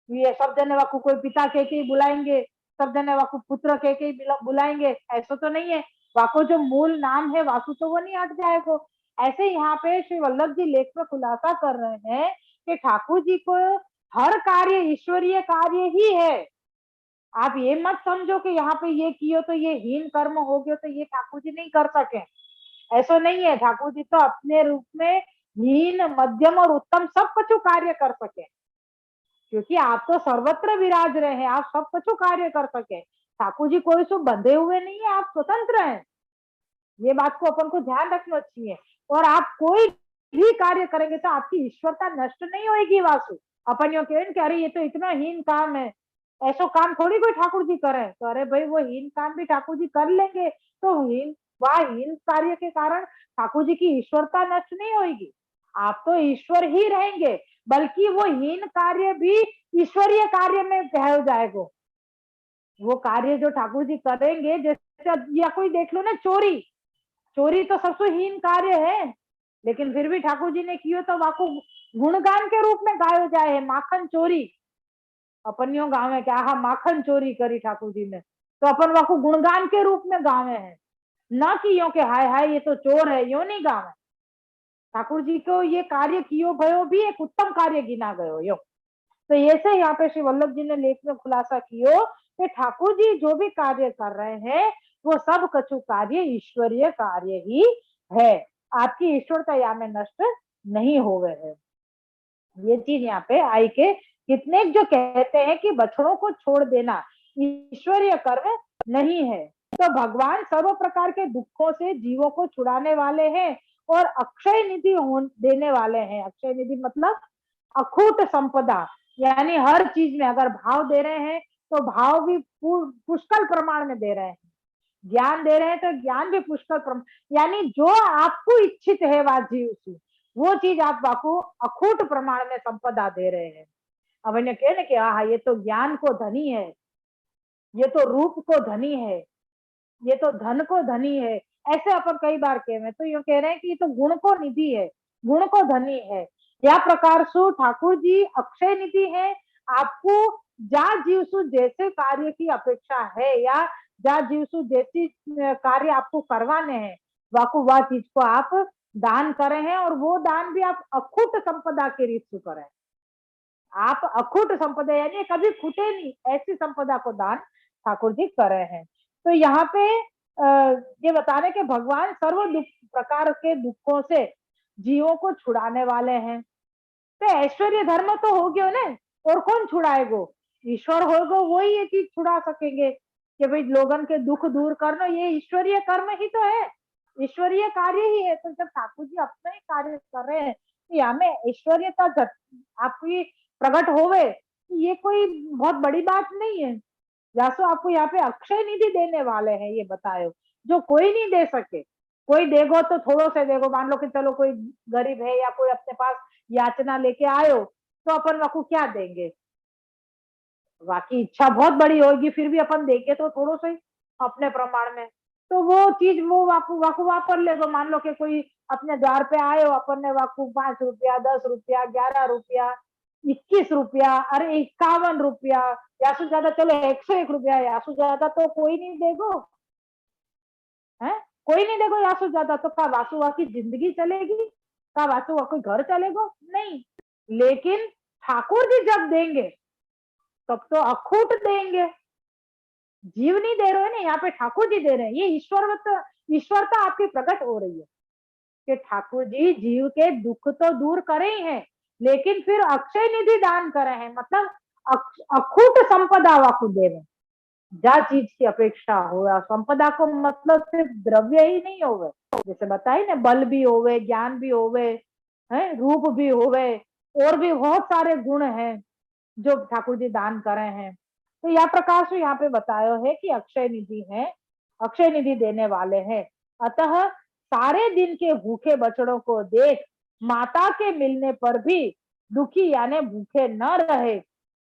ये सब जने वाकू कोई पिता कह के ही बुलाएंगे, सब जने वाकू पुत्र कह के ही बुलाएंगे, ऐसा तो नहीं है। वाको जो मूल नाम है वासु तो वो नहीं हट जाएगा। ऐसे यहाँ पे श्री वल्लभ जी लेख में खुलासा कर रहे हैं कि ठाकुर जी को हर कार्य ईश्वरीय कार्य ही है। आप ये मत समझो कि यहाँ पे ये कियो तो ये हीन कर्म हो गयो तो ये ठाकुर जी नहीं कर सके, ऐसा नहीं है। ठाकुर जी तो अपने रूप में हीन, मध्यम और उत्तम सब कुछ कार्य कर सके, क्योंकि आप तो सर्वत्र विराज रहे हैं, आप सब कुछ कार्य कर सके। ठाकुर जी कोई सो बंधे हुए नहीं है, आप स्वतंत्र हैं। ये बात को अपन को ध्यान रखना चाहिए। और आप कोई भी कार्य करेंगे तो आपकी ईश्वरता नष्ट नहीं होगी। वासु अपन यो कह रहे ये तो इतना हीन काम है, ऐसा काम थोड़ी कोई ठाकुर जी करे, तो अरे भाई वो हीन काम भी ठाकुर जी कर लेंगे, तो हीन कार्य के कारण ठाकुर जी की ईश्वरता नष्ट नहीं होगी। आप तो ईश्वर ही रहेंगे, बल्कि वो हीन कार्य भी ईश्वरीय कार्य में कह जाएगा। वो कार्य जो ठाकुर जी करेंगे, जैसे या कोई देख लो ना, चोरी, चोरी तो सबसे हीन कार्य है, लेकिन फिर भी ठाकुर जी ने कियो तो वाको गुणगान के रूप में गायो जाए है, माखन चोरी। अपन यो गावे क्या, हाँ माखन चोरी करी ठाकुर जी ने, तो अपन वाको गुणगान के रूप में गावे हैं, ना कि यो के हाय हाय ये तो चोर है, यो नहीं गावे। ठाकुर जी को ये कार्य कियो भयो भी एक उत्तम कार्य गिना गयो यो। तो ऐसे यहाँ पे श्री वल्लभ जी ने लेख में खुलासा कियो कि ठाकुर जी जो भी कार्य कर रहे हैं वो सब कछु कार्य ईश्वरीय कार्य ही है। आपकी ईश्वरता यहाँ में नष्ट नहीं हो गए है। ये चीज यहाँ पे आई के कितने जो कहते हैं कि बछड़ों को छोड़ देना ईश्वरीय कर्म नहीं है। तो भगवान सर्व प्रकार के दुखों से जीवों को छुड़ाने वाले हैं और अक्षय निधि देने वाले हैं। अक्षय निधि मतलब अखूट संपदा, यानी हर चीज में अगर भाव दे रहे हैं तो भाव भी पुष्कल प्रमाण में दे रहे हैं, ज्ञान दे रहे हैं तो ज्ञान भी पुष्कल प्रमाण, यानी जो आपको इच्छित है वाजीव से वो चीज आप आपको अखूट प्रमाण में संपदा दे रहे हैं। अब इन्हें कहने कि हाँ ये तो ज्ञान को धनी है, ये तो रूप को धनी है, ये तो धन को धनी है, ऐसे अपन कई बार कह रहे, तो ये कह रहे हैं कि ये तो गुण को निधि है, गुण को धनी है। या प्रकार से ठाकुर जी अक्षय निधि है। आपको जा जीवसु जैसे कार्य की अपेक्षा है या जा जीवसु जैसी कार्य आपको करवाने हैं, वाकु वह चीज को आप दान करें हैं, और वो दान भी आप अखुट संपदा के रीत से करें। आप अखुट संपदा यानी कभी खुटे नहीं, ऐसी संपदा को दान ठाकुर जी कर रहे हैं। तो यहाँ पे ये बता रहे कि भगवान सर्व प्रकार के दुखों से जीवों को छुड़ाने वाले हैं। तो ऐश्वर्य धर्म तो हो गयो ना, और कौन छुड़ाएगो? ईश्वर होगो, वो ही ये चीज छुड़ा सकेंगे कि भाई लोगन के दुख दूर करना, ये ईश्वरीय कर्म ही तो है, ईश्वरीय कार्य ही है। तो जब ठाकुर जी अपना ही कार्य कर रहे हैं तो यहाँ में ऐश्वर्यता आपकी प्रकट होवे, ये कोई बहुत बड़ी बात नहीं है। या तो आपको यहाँ पे अक्षय निधि देने वाले हैं, ये बताए जो कोई नहीं दे सके। कोई देगो तो थोड़ो से देगो, मान लो कि चलो कोई गरीब है या कोई अपने पास याचना लेके आयो, तो अपन वाकू क्या देंगे? बाकी इच्छा बहुत बड़ी होगी, फिर भी अपन देंगे तो थोड़ो से अपने प्रमाण में, तो वो चीज वो वाकू वाकू वापर ले। तो मान लो कि कोई अपने द्वार पे आए हो, अपन ने वाकू 5 रुपया, 10 रुपया, 11 रुपया, 21 रुपया, अरे 51 रुपया, या से ज्यादा चलो 101 रुपया, या से ज्यादा तो कोई नहीं देगो है, कोई नहीं देगो या से ज्यादा, तो क्या वासुवा की जिंदगी चलेगी? का वास्तु कोई घर चलेगा नहीं, लेकिन ठाकुर जी जब देंगे तब तो अखूट देंगे। जीव नहीं दे रहे हैं ना, यहाँ पे ठाकुर जी दे रहे हैं। ये ईश्वरता आपकी प्रकट हो रही है कि ठाकुर जी जीव के दुख तो दूर करे ही हैं, लेकिन फिर अक्षय निधि दान करे हैं, मतलब अखूट संपदा वाकु देवे। जा चीज की अपेक्षा हो, संपदा को मतलब सिर्फ द्रव्य ही नहीं होवे, जैसे बताई ना, बल भी होवे, ज्ञान भी होवे, है रूप भी होवे, और भी बहुत सारे गुण हैं जो ठाकुर जी दान करे हैं। तो यह प्रकाश यहाँ पे बताया है कि अक्षय निधि है, अक्षय निधि देने वाले हैं। अतः सारे दिन के भूखे बछड़ों को देख माता के मिलने पर भी दुखी यानी भूखे न रहे,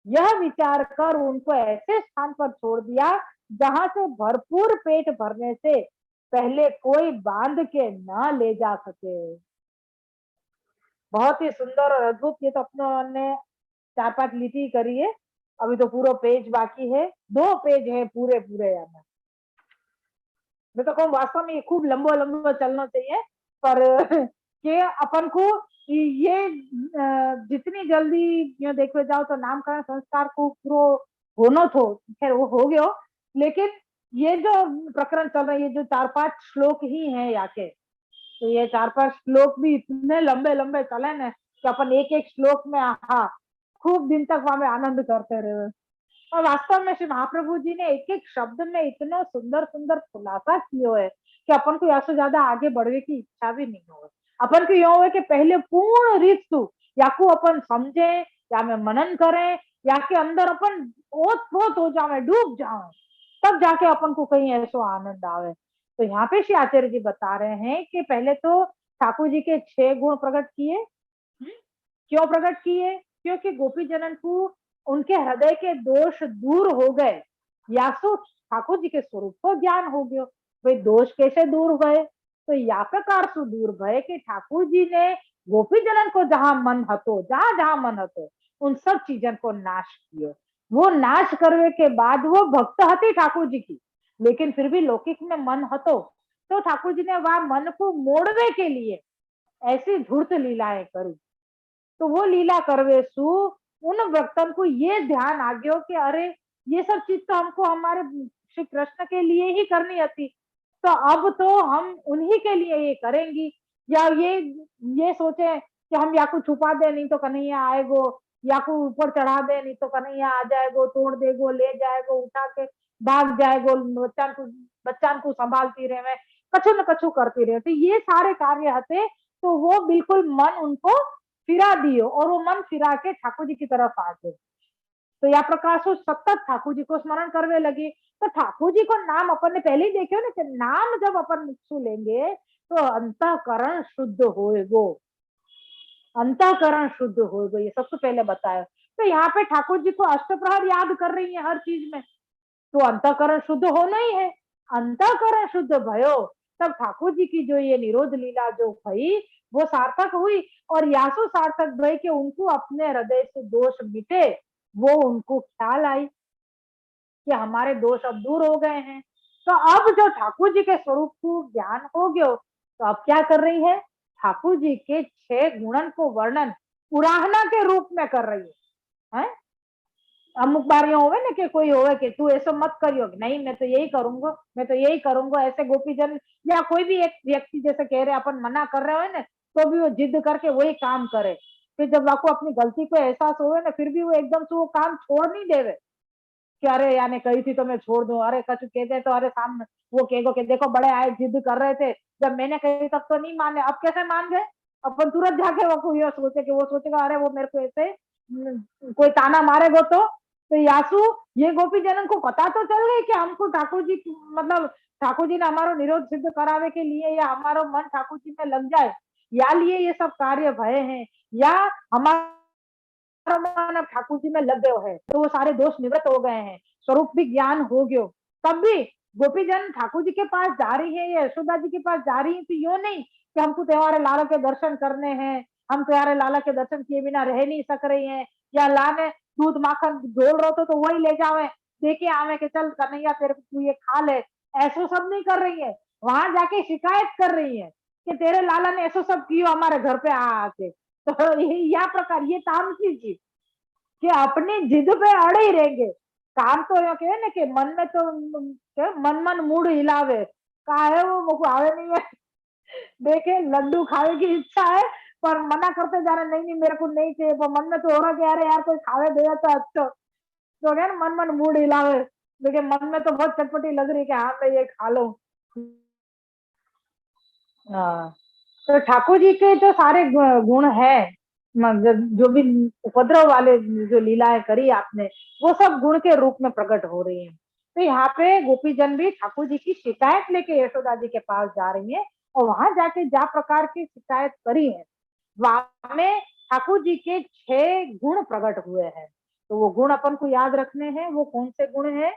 यह विचार कर उनको ऐसे स्थान पर छोड़ दिया जहां से भरपूर पेट भरने से पहले कोई बांध के न ले जा सके। बहुत ही सुंदर और अद्भुत, ये तो अपने 4-5 लिटी करी है, अभी तो पूरा पेज बाकी है, 2 पेज है पूरे पूरे। यार मैं तो कहूँ वास्तव में ये खूब लंबा लंबा चलना चाहिए, पर के अपन को ये जितनी जल्दी ये देखो जाओ तो नामकरण संस्कार को पूरा होना थो, खैर वो हो गयो, लेकिन ये जो प्रकरण चल रहा है, ये जो 4-5 श्लोक ही है यहाँ के, तो ये 4-5 श्लोक भी इतने लंबे लंबे चले ना कि अपन एक एक श्लोक में हाँ खूब दिन तक वहां में आनंद करते रहे। और वास्तव में श्री महाप्रभु जी ने एक एक शब्द में इतना सुंदर सुंदर खुलासा किया है कि अपन को या से ज्यादा आगे बढ़ने की इच्छा भी नहीं हो। अपन को यह हो कि पहले पूर्ण रीत तू या को अपन समझे, या में मनन करें, या के अंदर अपन ओत पोत हो जावे, डूब जावे, तब जाके अपन को कहीं ऐसा आनंद आवे। तो यहाँ पे श्री आचार्य जी बता रहे हैं कि पहले तो ठाकुर जी के 6 गुण प्रकट किए। क्यों प्रकट किए? क्योंकि गोपी जनन को उनके हृदय के दोष दूर हो गए, या तो ठाकुर जी के स्वरूप को ज्ञान हो गयो। भाई दोष कैसे दूर हुए? तो या प्रकार से दूर भय कि ठाकुर जी ने गोपी जनन को जहां मन हतो, जहां जहां मन हतो, उन सब चीजों को नाश कियो। वो नाश करने के बाद वो भक्त हती ठाकुर जी की, लेकिन फिर भी लौकिक में मन हतो, तो ठाकुर जी ने वहां मन को मोड़ने के लिए ऐसी धूर्त लीलाएं करी। तो वो लीला करवे सु उन भक्तन को ये ध्यान आ गयो कि अरे ये सब चीज तो हमको हमारे श्री कृष्ण के लिए ही करनी थी, तो अब तो हम उन्हीं के लिए ये करेंगी। या ये सोचे कि हम या को छुपा दे नहीं तो कन्हैया आएगो, या को ऊपर चढ़ा दे नहीं तो कन्हैया आ जाएगो, तोड़ देगो, ले जाएगो, उठा के भाग जाएगो, बच्चा को संभालती रहे, कछु न कछु करती रहे। तो ये सारे कार्य हते, तो वो बिल्कुल मन उनको फिरा दियो, और वो मन फिरा के ठाकुर जी की तरफ आ गए। तो या प्रकार से सतत ठाकुर जी को स्मरण करने लगी। तो ठाकुर जी को नाम अपन ने पहले ही देखे ना कि नाम जब अपन मुक्सु लेंगे तो अंतःकरण शुद्ध होएगो, अंतःकरण शुद्ध होएगो, ये सबसे पहले बताया। तो यहाँ पे ठाकुर जी को अष्टप्रहर याद कर रही है हर चीज में, तो अंतःकरण शुद्ध होना ही है। अंतःकरण शुद्ध भयो तब ठाकुर जी की जो ये निरोध लीला जो भई वो सार्थक हुई, और यासु सार्थक भई के उनको अपने हृदय से दोष मिटे, वो उनको ख्याल आई कि हमारे दोष अब दूर हो गए हैं। तो अब जो ठाकुर जी के स्वरूप को ज्ञान हो गयो, तो अब क्या कर रही है? ठाकुर जी के 6 गुणन को वर्णन उराहना के रूप में कर रही है। अमुक बार यो होवे ना कि कोई होवे कि तू ऐसा मत करियो, नहीं मैं तो यही करूंगा, मैं तो यही करूंगा, ऐसे गोपीजन या कोई भी एक व्यक्ति जैसे कह रहे अपन मना कर रहे हो ना, तो भी वो जिद करके वही काम करे। फिर जब आपको अपनी गलती को एहसास होवे ना, फिर भी वो एकदम से वो काम छोड़ नहीं देवे कि अरे याने कही थी तो मैं छोड़ दूं, अरे कछु कहते तो अरे सामने वो कहेगो कि देखो बड़े आए जिद कर रहे थे, जब मैंने कही तब तो नहीं माने, अब कैसे मान गए? अपन तुरंत जाके वो ये सोचे कि वो सोचेगा अरे वो मेरे को ऐसे कोई ताना मारेगो तो यासु ये गोपी जनन को पता तो चल गई कि हमको ठाकुर जी मतलब ठाकुर जी ने हमारा निरोध सिद्ध करावे के लिए, या हमारा मन ठाकुर जी में लग जाए, या लिए ये सब कार्य भय हैं, या हमारा मन अब ठाकुर जी में लग गए है, तो वो सारे दोष निवृत्त हो गए हैं, स्वरूप भी ज्ञान हो गयो। तब भी गोपी जन ठाकुर जी के पास जा रही है या यशोदा जी के पास जा रही है, तो यो नहीं कि हमको त्योहार लाला के दर्शन करने हैं, हम त्योहार लाला के दर्शन किए बिना रह नहीं सक रही हैं, या लाने दूध माखन ढोल रहो तो वही ले जावे, देखे आवे कि चल कन्हैया तेरे को तू ये खा ले, ऐसा सब नहीं कर रही है। वहां जाके शिकायत कर रही है कि तेरे लाला ने ऐसा सब कियो हमारे घर पे आके। तो या प्रकार ये तामसी जीव कि अपनी जिद पे अड़े ही रहेंगे। काम तो यो कहे ना कि मन में तो मन मन मूड हिलावे का है वो मुझको आवे नहीं है। देखे लड्डू खाने की इच्छा है पर मना करते जा रहे नहीं नहीं मेरे को नहीं चाहिए, पर मन में तो हो रहा कि अरे यार कोई खावे दे तो अच्छा। तो क्या मन मन मूड हिलावे, लेकिन मन में तो बहुत चटपटी लग रही है कि हाँ मैं ये खा लूं। हाँ, तो ठाकुर जी के जो सारे गुण है, जो भी उपद्रव वाले जो लीलाएं करी आपने, वो सब गुण के रूप में प्रकट हो रही हैं। तो यहाँ पे गोपीजन भी ठाकुर जी की शिकायत लेके यशोदा जी के पास जा रही हैं, और वहां जाके जा प्रकार की शिकायत करी है वहां में ठाकुर जी के 6 गुण प्रकट हुए हैं। तो वो गुण अपन को याद रखने हैं। वो कौन से गुण है?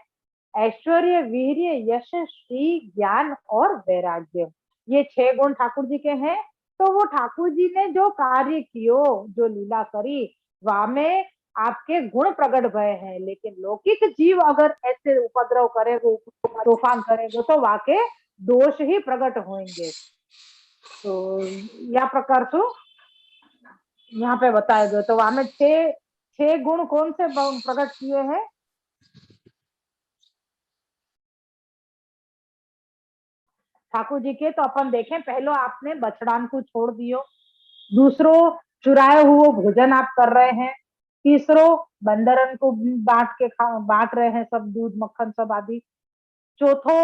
ऐश्वर्य, वीर्य, यश, श्री, ज्ञान और वैराग्य। ये 6 गुण ठाकुर जी के हैं। तो वो ठाकुर जी ने जो कार्य कियो, जो लीला करी, वहां में आपके गुण प्रकट भय हैं। लेकिन लौकिक जीव अगर ऐसे उपद्रव करेगो, तूफान करेगो, तो वाके दोष ही प्रकट होंगे। तो या प्रकार से यहाँ पे बताए गए। तो वहां में 6 गुण कौन से प्रकट किए हैं? ठाकुर जी के। तो अपन देखें, पहलो आपने बछड़ान को छोड़ दियो, दूसरो चुराए हुए भोजन आप कर रहे हैं, तीसरो बंदरन को बांट रहे हैं सब दूध मक्खन सब आदि, चौथो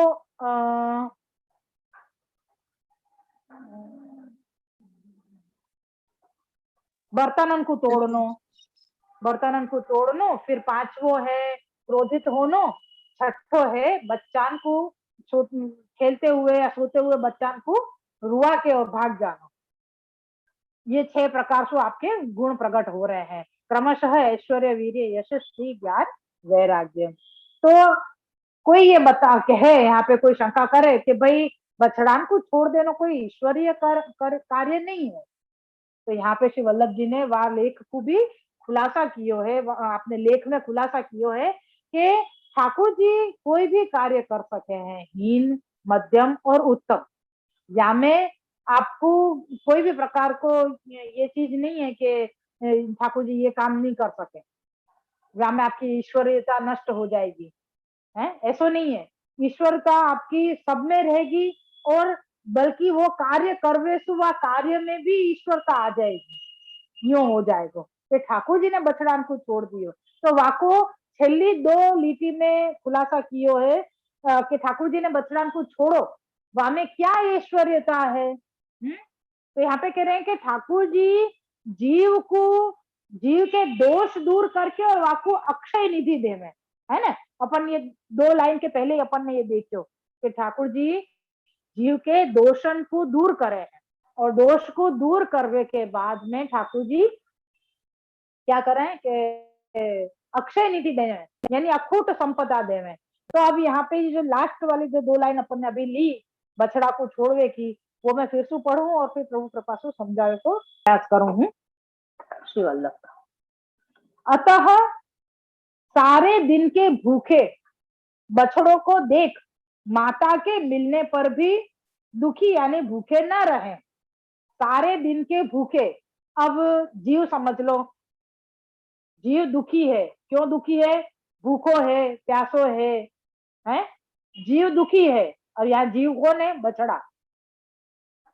बर्तनन को तोड़नो, बर्तनन को तोड़नो, फिर पांचवो है क्रोधित होनो, छठो है बच्चान को खेलते हुए या सोते हुए बच्चान को रुआ के और भाग जाना। ये 6 प्रकार से आपके गुण प्रकट हो रहे हैं, क्रमशः ऐश्वर्य, वीर्य, यश, श्री, ज्ञान, वैराग्य। तो कोई ये बता के है, यहाँ पे कोई शंका करे कि भाई बछड़ान को छोड़ देना कोई ईश्वरीय कार्य नहीं है। तो यहाँ पे श्री वल्लभ जी ने वह लेख को भी खुलासा कियो है, आपने लेख में खुलासा कियो है कि ठाकुर जी कोई भी कार्य कर सके हैं, हीन, मध्यम और उत्तम। या में आपको कोई भी प्रकार को ये चीज नहीं है कि ठाकुर जी ये काम नहीं कर सके, या में आपकी ईश्वरीयता नष्ट हो जाएगी, है ऐसा नहीं है। ईश्वरता आपकी सब में रहेगी, और बल्कि वो कार्य करवे सु वह कार्य में भी ईश्वरता आ जाएगी, यूं हो जाएगा। तो ठाकुर जी ने बछड़ान को छोड़ दियो, तो वाको छेली 2 लीटी में खुलासा कियो है कि ठाकुर जी ने बछड़ान को छोड़ो, वहां में क्या ऐश्वर्यता है। तो यहाँ पे कह रहे हैं कि ठाकुर जी जीव को, जीव के दोष दूर करके और वाको अक्षय निधि देवे, है ना। अपन ये 2 लाइन के पहले अपन ने ये देखो कि ठाकुर जी जीव के दोषन को दूर करे हैं, और दोष को दूर करने के बाद में ठाकुर जी क्या करें कि अक्षय निधि देवे, यानी अखूट संपदा देवे। तो अब यहाँ पे जो लास्ट वाली जो 2 लाइन अपन ने अभी ली बछड़ा को छोड़वे की, वो मैं फिर से पढ़ूं और फिर प्रभु कृपा से समझावे को प्रयास करूं। श्री वल्लभ, अतः सारे दिन के भूखे बछड़ों को देख माता के मिलने पर भी दुखी यानी भूखे न रहे। सारे दिन के भूखे, अब जीव समझ लो, जीव दुखी है, क्यों दुखी है? भूखो है, प्यासो है जीव दुखी है। और यहाँ जीव कौन है? बछड़ा।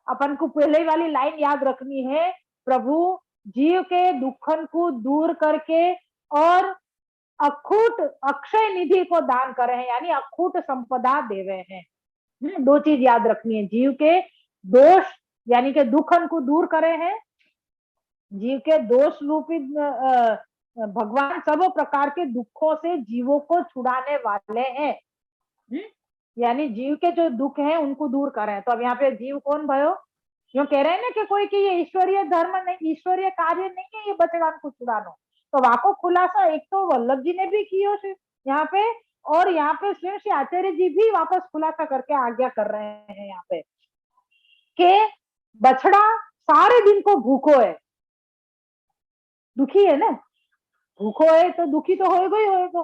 अपन को पहले वाली लाइन याद रखनी है, प्रभु जीव के दुखन को दूर करके और अखूट अक्षय निधि को दान करे हैं, यानी अखूट संपदा देवे हैं। 2 चीज याद रखनी है, जीव के दोष यानी कि दुखन को दूर करे हैं, जीव के दोष रूपी भगवान सब प्रकार के दुखों से जीवों को छुड़ाने वाले हैं। यानी जीव के जो दुख हैं उनको दूर करें। तो अब यहाँ पे जीव कौन भयो? जो कह रहे हैं ना कि कोई कि ये ईश्वरीय धर्म नहीं, ईश्वरीय कार्य नहीं है ये बछड़ान को छुड़ानो। तो वाको खुलासा एक तो वल्लभ जी ने भी किया यहाँ पे, और यहाँ पे स्वयं श्री आचार्य जी भी वापस खुलासा करके आज्ञा कर रहे हैं यहाँ पे कि बछड़ा सारे दिन को भूखो है, दुखी है ना, भूखो है तो दुखी तो होएगा ही होएगा।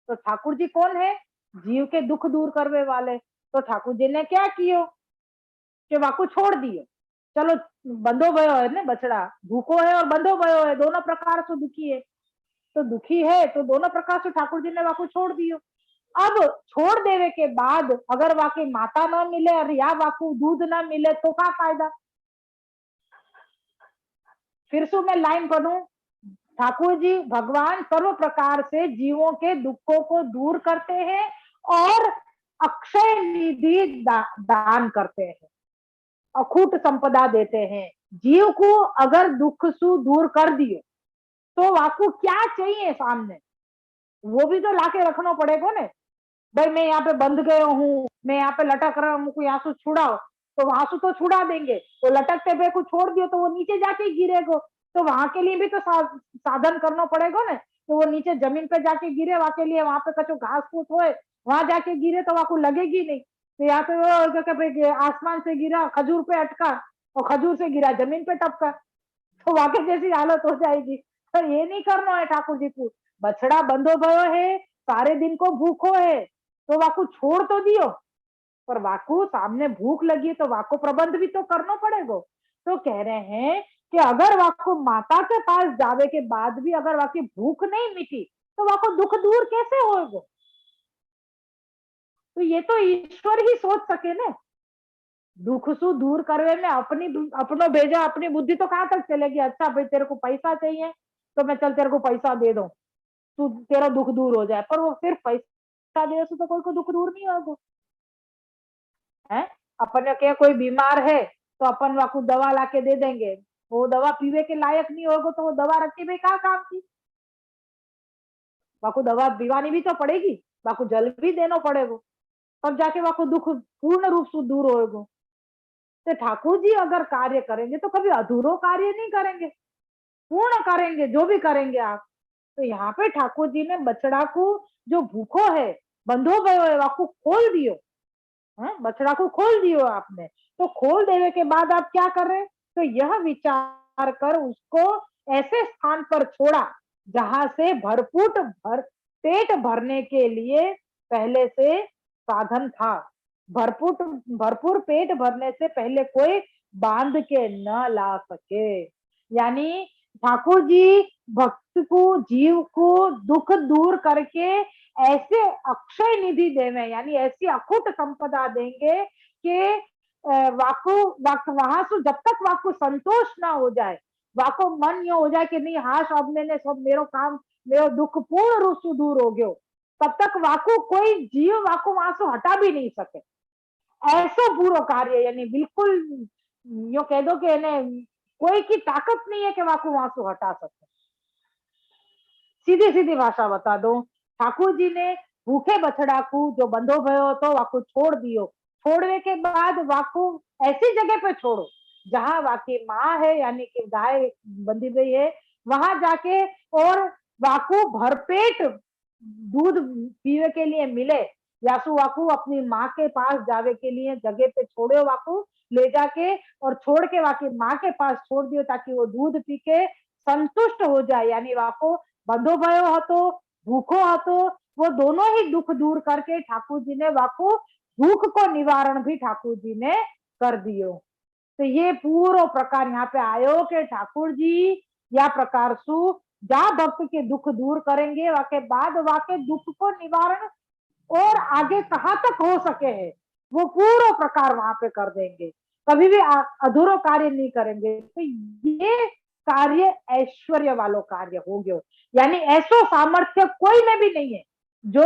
तो ठाकुर जी कौन है? जीव के दुख दूर करने वाले। तो ठाकुर जी ने क्या किया कि वाको छोड़ दिए, चलो बंधो भयो है ने बछड़ा, भूखो है और बंधो भयो है, दोनों प्रकार से दुखी है। तो दुखी है तो दोनों प्रकार से ठाकुर जी ने वाकू छोड़ दियो। अब छोड़ देवे के बाद अगर वाकी माता न मिले और या वाकू दूध न मिले तो क्या फायदा। फिर से मैं लाइन पढ़ूं। ठाकुर जी भगवान सर्व प्रकार से जीवों के दुखों को दूर करते हैं और अक्षय निधि दान करते हैं, अखूट संपदा देते हैं। जीव को अगर दुख सु दूर कर दिए तो वाकू क्या चाहिए सामने, वो भी तो लाके रखना पड़ेगा ना। भाई मैं यहाँ पे बंध गया हूँ, मैं यहाँ पे लटक रहा हूँ, मुझको यहाँ से छुड़ाओ, तो वहां से तो छुड़ा देंगे। तो लटकते पे को छोड़ दियो तो वो नीचे जाके गिरेगा, तो वहां के लिए भी तो साधन करना पड़ेगा ना। तो वो नीचे जमीन पे जाके गिरे, वहां के लिए वहां पे कचो घास फूस होए, वहां जाके गिरे तो वहां को लगेगी नहीं। तो यहाँ पे वो आसमान से गिरा, खजूर पे अटका, और खजूर से गिरा जमीन पे टपका, तो वाकई जैसी हालत हो जाएगी। तो ये नहीं करना है ठाकुर जी को। बछड़ा बंधो भयो है, सारे दिन को भूखो है, तो वाकू छोड़ तो दियो, पर वाकू सामने भूख लगी तो वाको प्रबंध भी तो करना पड़ेगा। तो कह रहे हैं कि अगर वाको माता के पास जावे के बाद भी अगर वाकी भूख नहीं मिटी तो वाको दुख दूर कैसे होगा। तो ये तो ईश्वर ही सोच सके ना। दुख सु दूर करवे में अपनी अपनो भेजा अपनी बुद्धि तो कहां तक चलेगी। अच्छा भाई तेरे को पैसा चाहिए तो मैं चल तेरे को पैसा दे दूं, तू तेरा दुख दूर हो जाए, पर वो सिर्फ पैसा दे तो कोई को दुख दूर नहीं होगा है। अपन क्या कोई बीमार है तो अपन वाकू दवा लाके दे देंगे, वो दवा पीवे के लायक नहीं होगा तो वो दवा रखी भाई कहाँ काम की। वाकू दवा पीवानी भी तो पड़ेगी, वाकू जल भी देना पड़ेगा, तब जाके वाकू दुख पूर्ण रूप से दूर होगा। तो ठाकुर जी अगर कार्य करेंगे तो कभी अधूरो कार्य नहीं करेंगे, पूर्ण करेंगे जो भी करेंगे आप। तो यहाँ पे ठाकुर जी ने बछड़ा को जो भूखो है बंधो गयो है वाकू खोल दियो, बछड़ा को खोल दियो आपने। तो खोल देने के बाद आप क्या कर रहे, तो यह विचार कर उसको ऐसे स्थान पर छोड़ा जहां से पेट भरने के लिए पहले से साधन था। भरपूर भरपूर पेट भरने से पहले कोई बांध के न ला सके। यानी ठाकुर जी भक्त को जीव को दुख दूर करके ऐसे अक्षय निधि देवे, यानी ऐसी अखुट संपदा देंगे कि वाकु वहां से जब तक वाकु संतोष ना हो जाए, वाको मन ये हो जाए कि नहीं हाँ सब मैंने सब मेरो काम मेरो दुख पूर्ण रूप से दूर हो गयो, तब तक वाकु कोई जीव वाकु वहां से हटा भी नहीं सके। ऐसो पूरा कार्य यानी बिल्कुल यो कह दो कि कोई की ताकत नहीं है कि वाकु वहां से हटा सके। सीधी सीधी भाषा बता दो, ठाकुर जी ने भूखे बछड़ा को जो बंधो भयो तो वाकू छोड़ दियो, छोड़ने के बाद वाकू ऐसी जगह पे छोड़ो जहां वाकी माँ है यानी कि गाय बंधी गई है, वहां जाके और वाकू भरपेट दूध पीने के लिए मिले, यासु वाकू अपनी माँ के पास जावे के लिए जगह पे छोड़ो वाकू ले जाके, और छोड़ के वाकी माँ के पास छोड़ दियो ताकि वो दूध पी के संतुष्ट हो जाए। यानी वाको बंधो भयो હતો भूखो હતો, वो दोनों ही दुख दूर करके ठाकुर जी ने वाको भूख को निवारण भी ठाकुर जी ने कर दियो। तो ये पूरा प्रकार यहाँ पे आयो के ठाकुर जी या प्रकार सु जा भक्त के दुख दूर करेंगे वाके बाद वाके दुख को निवारण और आगे कहाँ तक हो सके है वो पूरा प्रकार वहां पे कर देंगे, कभी भी अधूरो कार्य नहीं करेंगे। तो ये कार्य ऐश्वर्य वालों कार्य हो गयो, यानी ऐसो सामर्थ्य कोई में भी नहीं है जो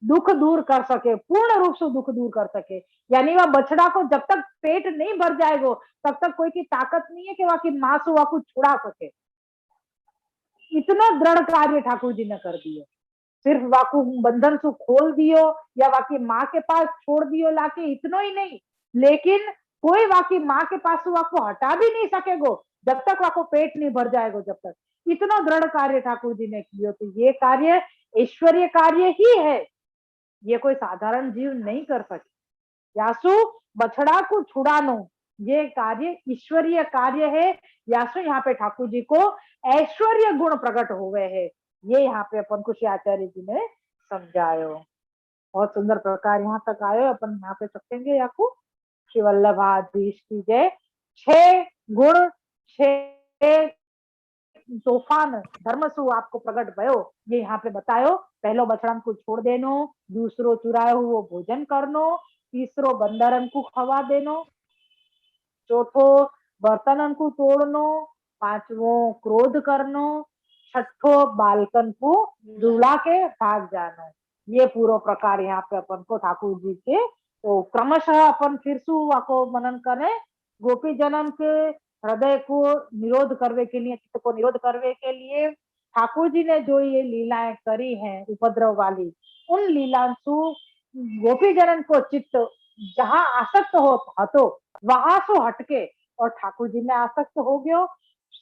दुख दूर कर सके, पूर्ण रूप से दुख दूर कर सके। यानी वह बछड़ा को जब तक पेट नहीं भर जाएगा तब तक कोई की ताकत नहीं है कि वहां की मां से वहां को छुड़ा सके। इतना दृढ़ कार्य ठाकुर जी ने कर दिया। सिर्फ वाकू बंधन से खोल दियो या वाकी माँ के पास छोड़ दियो लाके, इतना ही नहीं, लेकिन कोई वाकी माँ के पास से वाको हटा भी नहीं सकेगो जब तक वाको पेट नहीं भर जाएगा जब तक। इतना दृढ़ कार्य ठाकुर जी ने किया। तो ये कार्य ईश्वरीय कार्य ही है, ये कोई साधारण जीव नहीं कर सके। यासु बछड़ा को छुड़ानो ये कार्य ईश्वरीय कार्य है। यासु यहाँ पे ठाकुर जी को ऐश्वर्य गुण प्रकट हो गए हैं, ये यहाँ पे अपन को श्री आचार्य जी ने समझायो। बहुत सुंदर प्रकार यहाँ तक आयो, अपन यहाँ पे सकेंगे याकू। श्री वल्लभाधीश की जय। 6 गुण छे तोफान धर्म सु आपको प्रगट भयो, ये यहाँ पे बतायो। पहलो बछड़ा को छोड़ देनो, दूसरो चुरायो हुओ भोजन करनो, तीसरो बंदरन को खवा देनो, चौथो बर्तनन को तोड़नो, पांचवो क्रोध करनो, छठो बालकन को दुला के भाग जानो। ये पूरा प्रकार यहाँ पे अपन को ठाकुर जी के तो क्रमशः अपन फिर सु को मनन करें। गोपी जनन के हृदय को निरोध करने के लिए, चित्त को निरोध करने के लिए ठाकुर जी ने जो ये लीलाएं करी हैं उपद्रव वाली, उन लीलांशु गोपी जनन को चित्त जहां आसक्त हो वहां से हटके और ठाकुर जी में आसक्त हो गयो,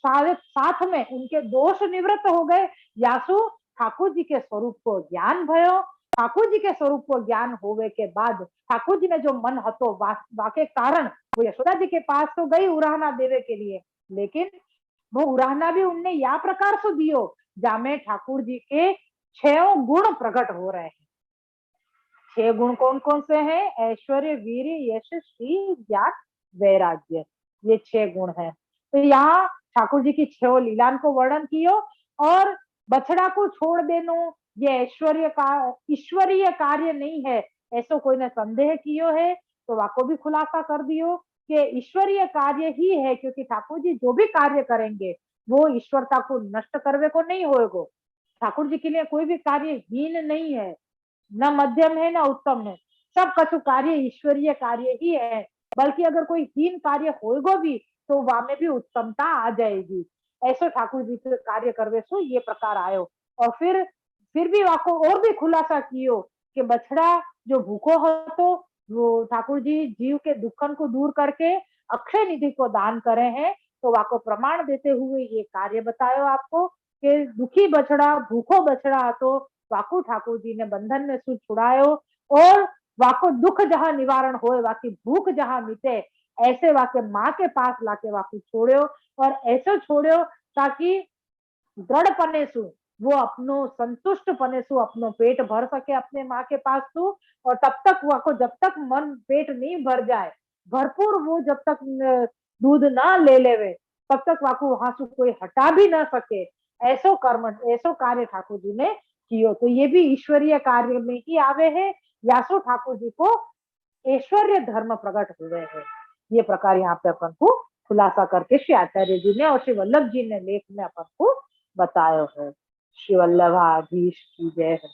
साथ में उनके दोष निवृत्त हो गए। यासु ठाकुर जी के स्वरूप को ज्ञान भयो। ठाकुर जी के स्वरूप को ज्ञान होवे के बाद ठाकुर जी ने जो मन हतो वाके कारण वो यशोदा जी के पास तो गई उराहना देवे के लिए, लेकिन वो उराहना भी उनने या प्रकार से दियो जामे ठाकुर जी के 6 गुण प्रकट हो रहे हैं। 6 गुण कौन कौन से हैं? ऐश्वर्य, वीर, यश, श्री, ज्ञान, वैराग्य, ये 6 गुण हैं। तो यहाँ ठाकुर जी की 6 लीलान को वर्णन कियो और बछड़ा को छोड़ देनो ये ऐश्वर्य का ईश्वरीय कार्य नहीं है, ऐसो कोई ने संदेह कियो है तो वाको भी खुलासा कर दियो कि ईश्वरीय कार्य ही है, क्योंकि ठाकुर जी जो भी कार्य करेंगे वो ईश्वरता को नष्ट करने को नहीं होएगो। ठाकुर जी के लिए कोई भी कार्य हीन नहीं है, न मध्यम है न उत्तम है, सब कछु कार्य ईश्वरीय कार्य ही है। बल्कि अगर कोई हीन कार्य होएगो भी तो वहां में भी उत्तमता आ जाएगी। ऐसे ठाकुर जी के कार्य करवे सो ये प्रकार आयो। और फिर भी वाको और भी खुलासा कियो कि बछड़ा जो भूखो हो वो ठाकुर जी जीव के दुखन को दूर करके अक्षय निधि को दान करे हैं। तो वाको प्रमाण देते हुए ये कार्य बतायो आपको कि दुखी बछड़ा भूखो बछड़ा तो वाकू ठाकुर जी ने बंधन में सु छुड़ायो और वाको दुख जहां निवारण होए, वाकी भूख जहां मिटे, ऐसे वाके माँ के पास लाके वाकू छोड़ो और ऐसे छोड़ो ताकि दृढ़ पने सु वो अपनो संतुष्ट पने सु अपनो पेट भर सके अपने माँ के पास सु। और तब तक वाको जब तक मन पेट नहीं भर जाए भरपूर वो जब तक दूध ना ले लेवे तब तक वाको वहां से कोई हटा भी ना सके। ऐसो कर्म ऐसो कार्य ठाकुर जी ने कियो। तो ये भी ईश्वरीय कार्य में ही आवे है। यासो ठाकुर जी को ऐश्वर्य धर्म प्रकट हुए हैं। ये प्रकार यहाँ पे अपन को खुलासा करके श्री आचार्य जी ने और श्री वल्लभ जी ने लेख में अपन को बतायो है। श्री वल्लभाधीश की जय है।